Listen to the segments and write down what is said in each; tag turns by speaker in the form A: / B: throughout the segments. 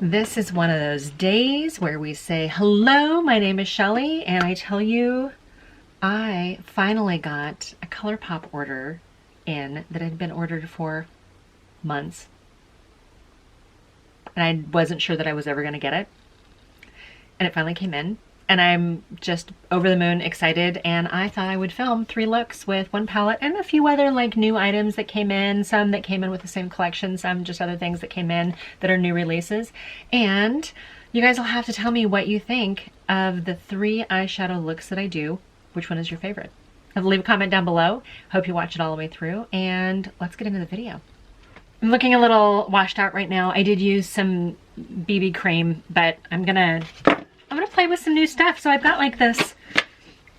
A: This is one of those days where we say, hello, my name is Shelley, and I tell you, I finally got a Colourpop order in that had been ordered for months. And I wasn't sure that I was ever going to get it. And it finally came in. And I'm just over the moon excited, and I thought I would film 3 looks with 1 palette and a few other like new items that came in, some that came in with the same collection, some just other things that came in that are new releases. And you guys will have to tell me what you think of the 3 eyeshadow looks that I do. Which one is your favorite? Leave a comment down below. Hope you watch it all the way through, and let's get into the video. I'm looking a little washed out right now. I did use some BB cream, but I'm gonna play with some new stuff. So I've got like this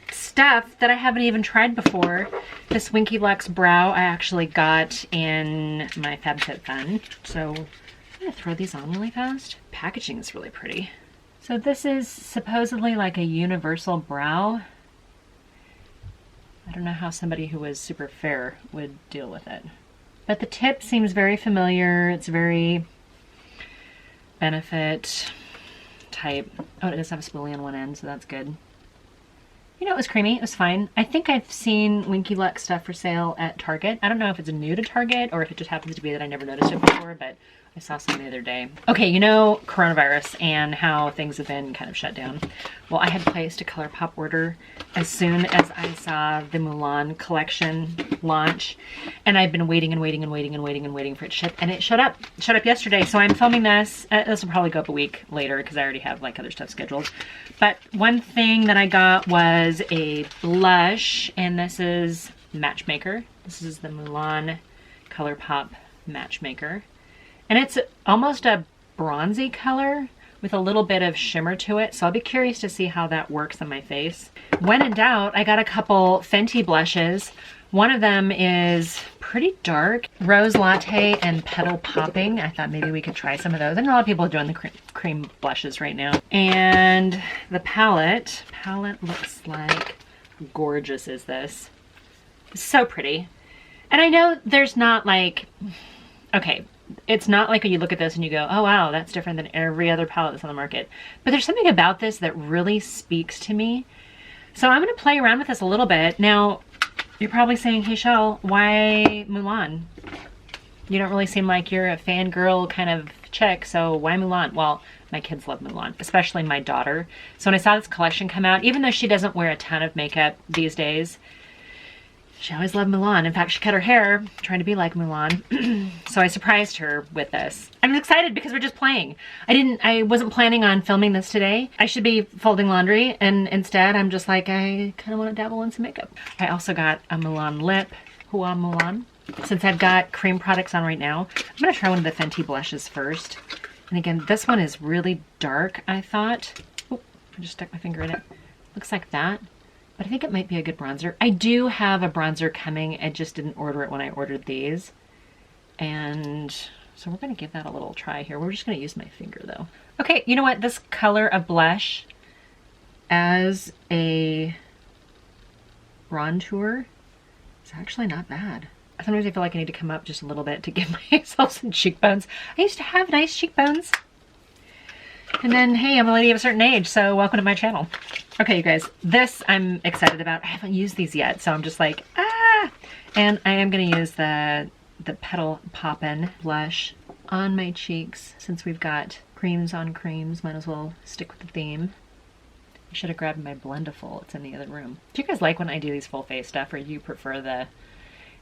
A: stuff that I haven't even tried before. This Winky Luxe Brow I actually got in my FabFitFun. So I'm gonna throw these on really fast. Packaging is really pretty. So this is supposedly like a universal brow. I don't know how somebody who was super fair would deal with it. But the tip seems very familiar. It's very Benefit type. Oh, it does have a spoolie on one end, so that's good. You know, it was creamy. It was fine. I think I've seen Winky Luxe stuff for sale at Target. I don't know if it's new to Target or if it just happens to be that I never noticed it before, but I saw some the other day. Okay, you know coronavirus and how things have been kind of shut down. Well, I had placed a Colourpop order as soon as I saw the Mulan collection launch, and I've been waiting and waiting and waiting and waiting and waiting for it to ship, and it showed up yesterday. So I'm filming this. This will probably go up a week later because I already have like other stuff scheduled. But one thing that I got was a blush, and this is Matchmaker. This is the Mulan Colourpop Matchmaker. And it's almost a bronzy color with a little bit of shimmer to it. So I'll be curious to see how that works on my face. When in doubt, I got a couple Fenty blushes. One of them is pretty dark, Rose Latte and Petal Popping. I thought maybe we could try some of those. I know a lot of people are doing the cream blushes right now. And the palette looks like, gorgeous is this. So pretty. And I know there's not like, okay, it's not like you look at this and you go, oh wow, that's different than every other palette that's on the market. But there's something about this that really speaks to me. So I'm going to play around with this a little bit. Now, you're probably saying, hey Shell, why Mulan? You don't really seem like you're a fangirl kind of chick, so why Mulan? Well, my kids love Mulan, especially my daughter. So when I saw this collection come out, even though she doesn't wear a ton of makeup these days, she always loved Mulan. In fact, she cut her hair trying to be like Mulan. So I surprised her with this. I'm excited because we're just playing. I wasn't planning on filming this today. I should be folding laundry, and instead I'm just like, I kind of want to dabble in some makeup. I also got a Mulan lip. Hua Mulan. Since I've got cream products on right now, I'm going to try one of the Fenty blushes first. And again, this one is really dark, I thought. Oh, I just stuck my finger in it. Looks like that. But I think it might be a good bronzer. I do have a bronzer coming. I just didn't order it when I ordered these. And so we're going to give that a little try here. We're just going to use my finger though. Okay, you know what? This color of blush as a bronzer is actually not bad. Sometimes I feel like I need to come up just a little bit to give myself some cheekbones. I used to have nice cheekbones. And then, hey, I'm a lady of a certain age, so welcome to my channel. Okay, you guys, this I'm excited about. I haven't used these yet, so I'm just like, ah! And I am going to use the Petal Poppin' blush on my cheeks. Since we've got creams on creams, might as well stick with the theme. I should have grabbed my Blendiful. It's in the other room. Do you guys like when I do these full face stuff, or do you prefer the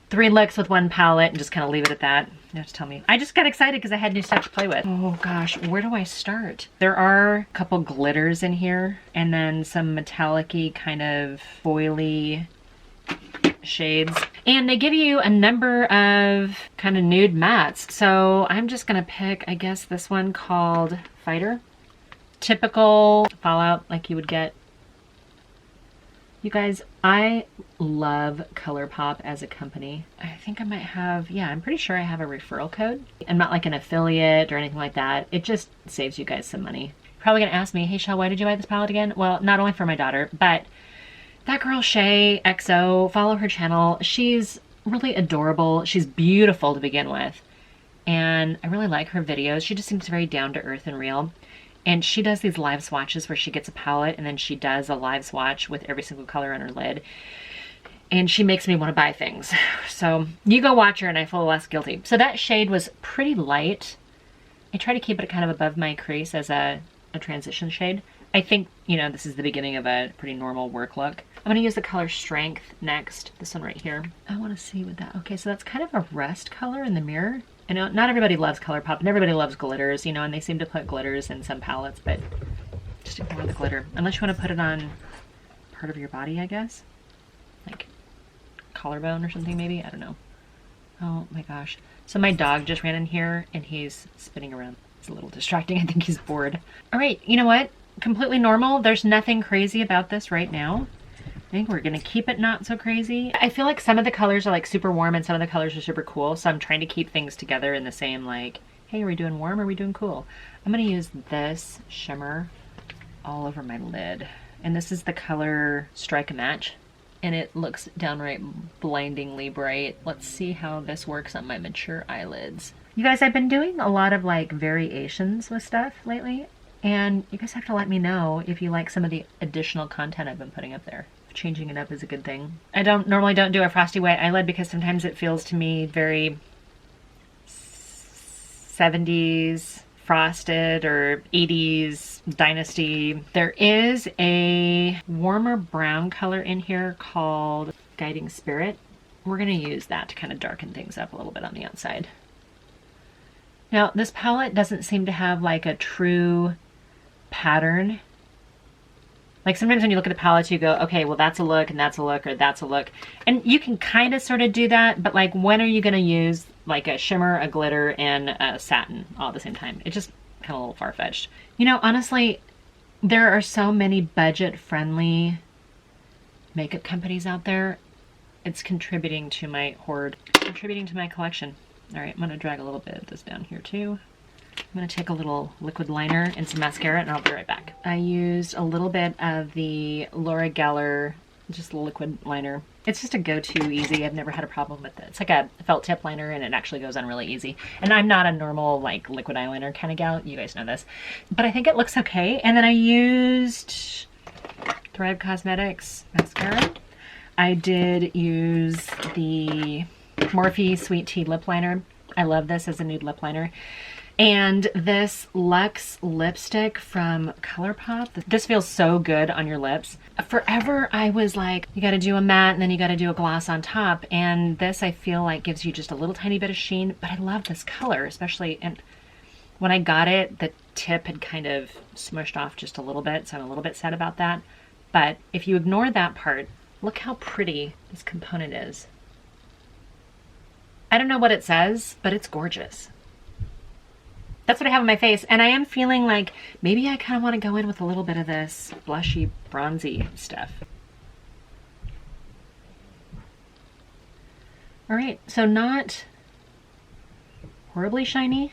A: 3 looks with 1 palette and just kind of leave it at that? You have to tell me. I just got excited because I had new stuff to play with. Oh gosh, where do I start? There are a couple glitters in here, and then some metallic-y kind of foily shades. And they give you a number of kind of nude mattes. So I'm just gonna pick, I guess, this one called Fighter. Typical fallout like you would get. You guys, I love Colourpop as a company. I think I might have, yeah, I'm pretty sure I have a referral code. I'm not like an affiliate or anything like that. It just saves you guys some money. You're probably gonna ask me, hey Shell, why did you buy this palette again? Well, not only for my daughter, but that girl Shay XO, follow her channel. She's really adorable. She's beautiful to begin with. and I really like her videos. She just seems very down to earth and real. And she does these live swatches where she gets a palette and then she does a live swatch with every single color on her lid. And she makes me want to buy things. So you go watch her and I feel less guilty. So that shade was pretty light. I try to keep it kind of above my crease as a transition shade. I think, you know, this is the beginning of a pretty normal work look. I'm going to use the color Strength next. This one right here. I want to see what that... Okay, so that's kind of a rust color in the mirror. I know not everybody loves Colourpop and everybody loves glitters, you know, and they seem to put glitters in some palettes, but just ignore the glitter. Unless you want to put it on part of your body, I guess. Like collarbone or something maybe. I don't know. Oh my gosh. So my dog just ran in here and he's spinning around. It's a little distracting. I think he's bored. All right, you know what? Completely normal. There's nothing crazy about this right now. I think we're gonna keep it not so crazy. I feel like some of the colors are like super warm and some of the colors are super cool. So I'm trying to keep things together in the same like, hey, are we doing warm or are we doing cool? I'm gonna use this shimmer all over my lid. And this is the color Strike a Match. And it looks downright blindingly bright. Let's see how this works on my mature eyelids. You guys, I've been doing a lot of like variations with stuff lately. And you guys have to let me know if you like some of the additional content I've been putting up there. Changing it up is a good thing. I normally don't do a frosty white eyelid because sometimes it feels to me very 70s frosted or 80s dynasty. There is a warmer brown color in here called Guiding Spirit. We're going to use that to kind of darken things up a little bit on the outside. Now, this palette doesn't seem to have like a true pattern. Like sometimes when you look at the palettes, you go, okay, well that's a look and that's a look or that's a look. And you can kind of sort of do that, but like when are you going to use like a shimmer, a glitter, and a satin all at the same time? It's just kind of a little far-fetched. You know, honestly, there are so many budget-friendly makeup companies out there. It's contributing to my hoard, contributing to my collection. All right, I'm going to drag a little bit of this down here too. I'm going to take a little liquid liner and some mascara and I'll be right back. I used a little bit of the Laura Geller, just liquid liner. It's just a go-to easy. I've never had a problem with it. It's like a felt tip liner and it actually goes on really easy. And I'm not a normal like liquid eyeliner kind of gal. You guys know this. But I think it looks okay. And then I used Thrive Cosmetics mascara. I did use the Morphe Sweet Tea lip liner. I love this as a nude lip liner. And this Luxe lipstick from Colourpop. This feels so good on your lips. Forever I was like, you gotta do a matte and then you gotta do a gloss on top. And this I feel like gives you just a little tiny bit of sheen, but I love this color, especially, and when I got it, the tip had kind of smushed off just a little bit, so I'm a little bit sad about that. But if you ignore that part, look how pretty this component is. I don't know what it says, but it's gorgeous. That's what I have on my face, and I am feeling like maybe I kind of want to go in with a little bit of this blushy, bronzy stuff. All right, so not horribly shiny,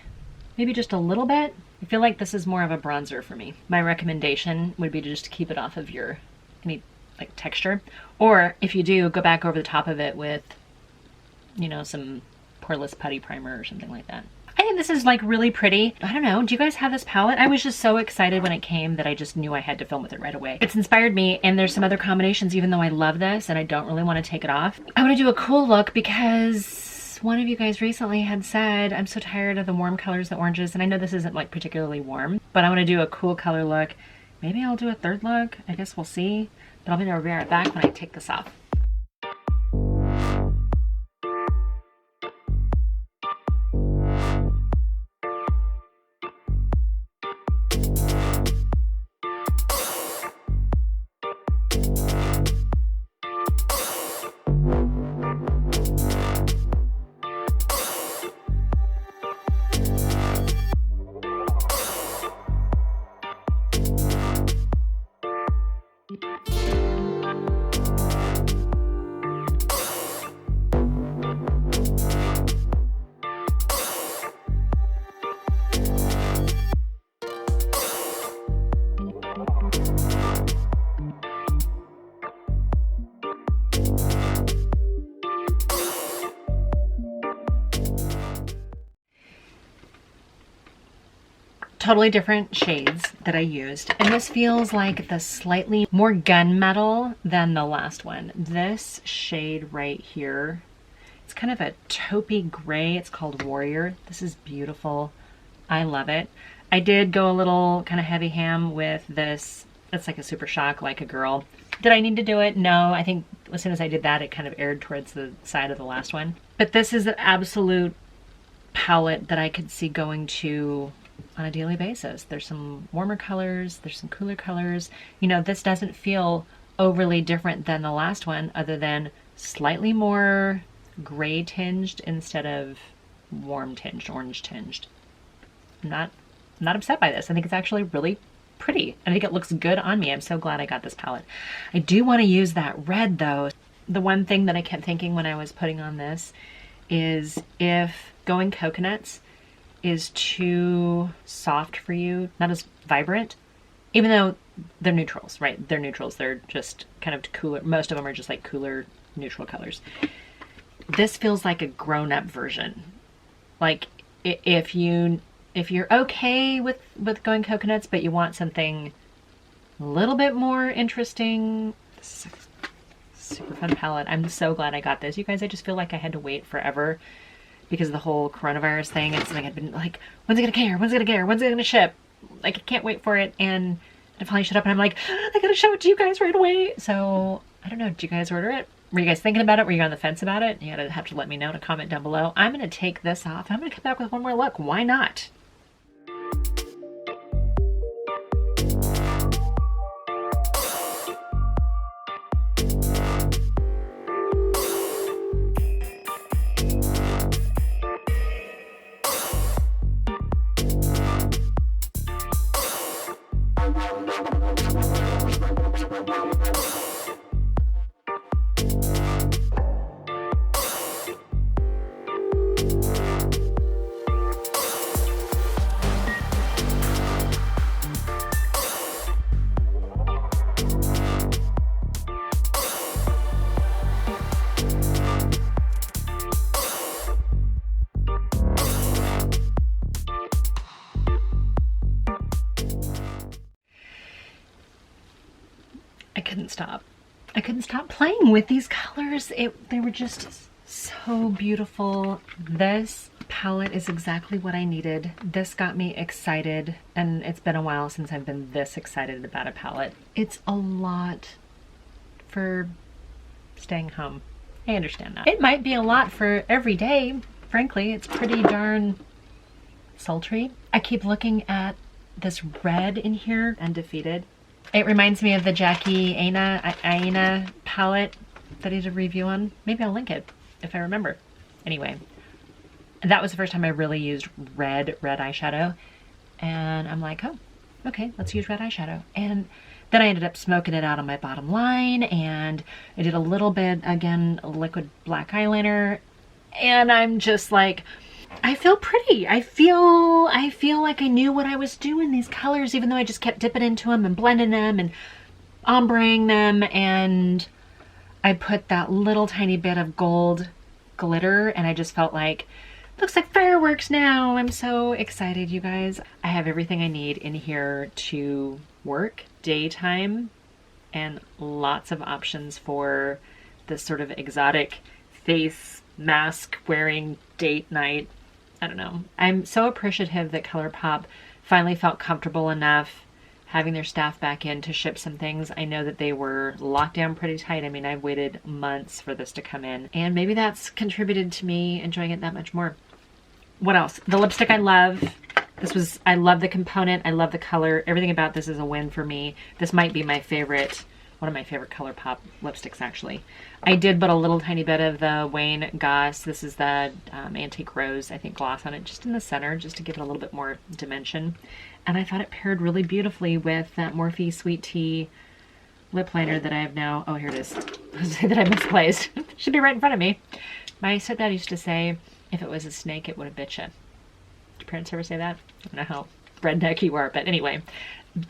A: maybe just a little bit. I feel like this is more of a bronzer for me. My recommendation would be to just keep it off of your any like texture, or if you do, go back over the top of it with, you know, some poreless putty primer or something like that. I think this is like really pretty. I don't know, do you guys have this palette? I was just so excited when it came that I just knew I had to film with it right away. It's inspired me, and there's some other combinations even though I love this and I don't really want to take it off. I want to do a cool look because one of you guys recently had said, I'm so tired of the warm colors, the oranges, and I know this isn't like particularly warm, but I want to do a cool color look. Maybe I'll do a third look, I guess we'll see. But I'll be right back when I take this off. totally different shades that I used. And this feels like the slightly more gunmetal than the last one. This shade right here, it's kind of a taupey gray. It's called Warrior. This is beautiful. I love it. I did go a little kind of heavy ham with this. It's like a Super Shock, Like a Girl. Did I need to do it? No. I think as soon as I did that, it kind of aired towards the side of the last one. But this is an absolute palette that I could see going to on a daily basis. There's some warmer colors, there's some cooler colors. You know, this doesn't feel overly different than the last one, other than slightly more gray tinged instead of warm tinged, orange tinged. I'm not upset by this. I think it's actually really pretty. I think it looks good on me. I'm so glad I got this palette. I do want to use that red though. The one thing that I kept thinking when I was putting on this is if Going Coconuts is too soft for you, not as vibrant, even though they're neutrals, right? They're neutrals. They're just kind of cooler. Most of them are just like cooler neutral colors. This feels like a grown-up version. Like if you're okay with Going Coconuts, but you want something a little bit more interesting, this is a super fun palette. I'm so glad I got this. You guys, I just feel like I had to wait forever because of the whole coronavirus thing. It's like I've been like, when's it gonna care? When's it gonna care? When's it gonna ship? Like, I can't wait for it. And I finally shut up and I'm like, I gotta show it to you guys right away. So I don't know, did you guys order it? Were you guys thinking about it? Were you on the fence about it? You gotta have to let me know in a comment down below. I'm gonna take this off. I'm gonna come back with one more look. Why not? I couldn't stop playing with these colors. They were just so beautiful. This palette is exactly what I needed. This got me excited, and it's been a while since I've been this excited about a palette. It's a lot for staying home. I understand that. It might be a lot for every day. Frankly, it's pretty darn sultry. I keep looking at this red in here, Undefeated. It reminds me of the Jackie Aina palette that I did a review on. Maybe I'll link it if I remember. Anyway, that was the first time I really used red eyeshadow. And I'm like, oh, okay, let's use red eyeshadow. And then I ended up smoking it out on my bottom line, and I did a little bit, again, liquid black eyeliner. And I'm just like, I feel pretty. I feel like I knew what I was doing, these colors, even though I just kept dipping into them and blending them and ombreing them. And I put that little tiny bit of gold glitter, and I just felt like, looks like fireworks now. I'm so excited, you guys. I have everything I need in here to work daytime, and lots of options for this sort of exotic face mask wearing date night. I don't know. I'm so appreciative that Colourpop finally felt comfortable enough having their staff back in to ship some things. I know that they were locked down pretty tight. I mean, I've waited months for this to come in, and maybe that's contributed to me enjoying it that much more. What else? The lipstick I love. I love the component. I love the color. Everything about this is a win for me. This might be my favorite, one of my favorite Colourpop lipsticks, actually. I did put a little tiny bit of the Wayne Goss. This is the Antique Rose, I think, gloss on it, just in the center, just to give it a little bit more dimension. And I thought it paired really beautifully with that Morphe Sweet Tea lip liner that I have now. Oh, here it is. That I misplaced. Should be right in front of me. My stepdad used to say, if it was a snake, it would have bit you. Did your parents ever say that? I don't know how redneck you are, but anyway.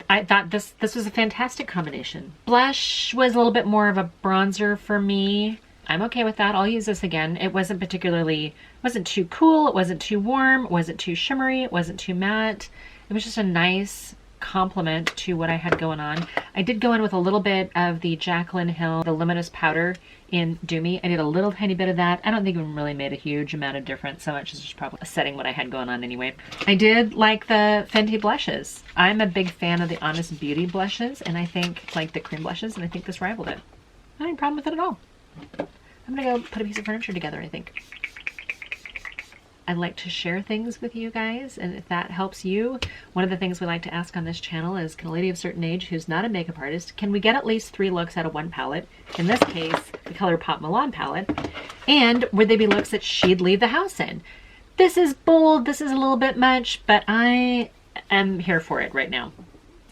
A: I thought this was a fantastic combination. Blush was a little bit more of a bronzer for me. I'm okay with that. I'll use this again. It wasn't too cool. It wasn't too warm. It wasn't too shimmery. It wasn't too matte. It was just a nice complement to what I had going on. I did go in with a little bit of the Jaclyn Hill, the Luminous Powder in Do Me. I did a little tiny bit of that. I don't think it really made a huge amount of difference, so much as just probably setting what I had going on anyway. I did like the Fenty blushes. I'm a big fan of the Honest Beauty blushes, and I think, like the cream blushes, and I think this rivaled it. I had any problem with it at all. I'm gonna go put a piece of furniture together, I think. I like to share things with you guys, and if that helps you, one of the things we like to ask on this channel is, can a lady of a certain age who's not a makeup artist, can we get at least 3 looks out of one palette? In this case, the Colourpop Mulan palette. And would they be looks that she'd leave the house in? This is bold, this is a little bit much, but I am here for it right now.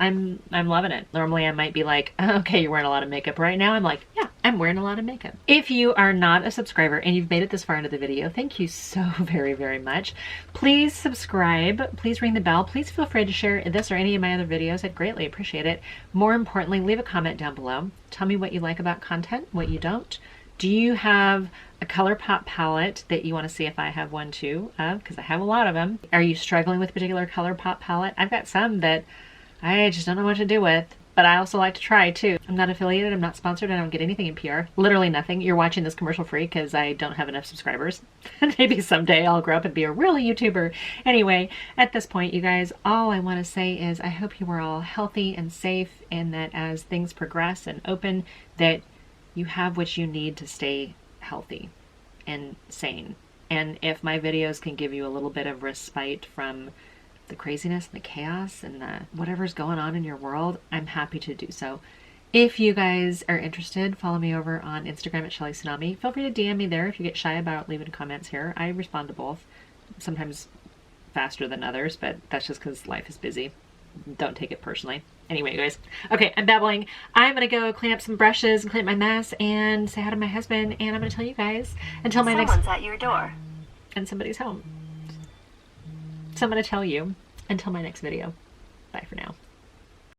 A: I'm loving it. Normally I might be like, okay, you're wearing a lot of makeup. Right now I'm like, yeah, I'm wearing a lot of makeup. If you are not a subscriber and you've made it this far into the video, thank you so very, very much. Please subscribe. Please ring the bell. Please feel free to share this or any of my other videos. I'd greatly appreciate it. More importantly, leave a comment down below. Tell me what you like about content, what you don't. Do you have a Colourpop palette that you want to see if I have one too? Because I have a lot of them. Are you struggling with a particular Colourpop palette? I've got some that I just don't know what to do with, but I also like to try too. I'm not affiliated, I'm not sponsored, I don't get anything in PR. Literally nothing. You're watching this commercial free because I don't have enough subscribers. Maybe someday I'll grow up and be a real YouTuber. Anyway, at this point, you guys, all I want to say is I hope you are all healthy and safe, and that as things progress and open, that you have what you need to stay healthy and sane. And if my videos can give you a little bit of respite from the craziness and the chaos and the whatever's going on in your world, I'm happy to do so. If you guys are interested, follow me over on Instagram at Sheli Tsunami. Feel free to DM me there if you get shy about leaving comments here. I respond to both, sometimes faster than others, but that's just because life is busy. Don't take it personally. Anyway, guys, okay, I'm babbling. I'm gonna go clean up some brushes and clean up my mess and say hi to my husband, and I'm gonna tell you guys until my
B: Someone's at your door.
A: and somebody's home. So I'm going to tell you until my next video. Bye for now.